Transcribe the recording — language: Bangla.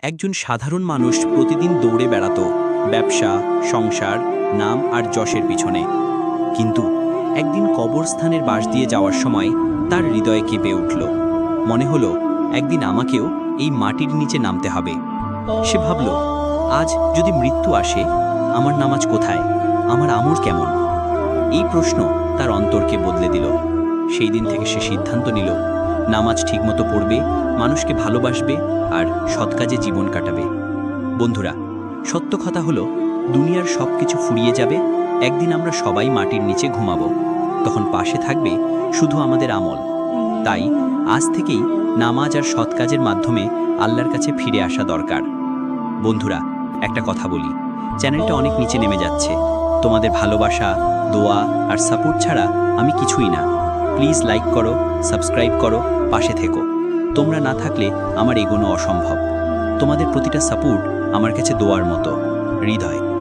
একজন সাধারণ মানুষ প্রতিদিন দৌড়ে বেড়াতো ব্যবসা, সংসার, নাম আর যশের পিছনে। কিন্তু একদিন কবরস্থানের বাস দিয়ে যাওয়ার সময় তার হৃদয়ে কেঁপে উঠল। মনে হলো একদিন আমাকেও এই মাটির নিচে নামতে হবে। সে ভাবল, আজ যদি মৃত্যু আসে, আমার নামাজ কোথায়, আমার আমল কেমন? এই প্রশ্ন তার অন্তরকে বদলে দিল। সেই দিন থেকে সে সিদ্ধান্ত নিল, নামাজ ঠিকমতো পড়বে, মানুষকে ভালোবাসবে আর সৎ কাজে জীবন কাটাবে। বন্ধুরা, সত্য কথা হলো, দুনিয়ার সব কিছু ফুরিয়ে যাবে, একদিন আমরা সবাই মাটির নিচে ঘুমাবো। তখন পাশে থাকবে শুধু আমাদের আমল। তাই আজ থেকেই নামাজ আর সৎ কাজের মাধ্যমে আল্লাহর কাছে ফিরে আসা দরকার। বন্ধুরা, একটা কথা বলি, চ্যানেলটা অনেক নিচে নেমে যাচ্ছে। তোমাদের ভালোবাসা, দোয়া আর সাপোর্ট ছাড়া আমি কিছুই না। প্লিজ লাইক করো, সাবস্ক্রাইব করো, পাশে থেকো। তোমরা না থাকলে আমার এগোনো অসম্ভব। তোমাদের প্রতিটা সাপোর্ট আমার কাছে দোয়ার মতো। হৃদয়।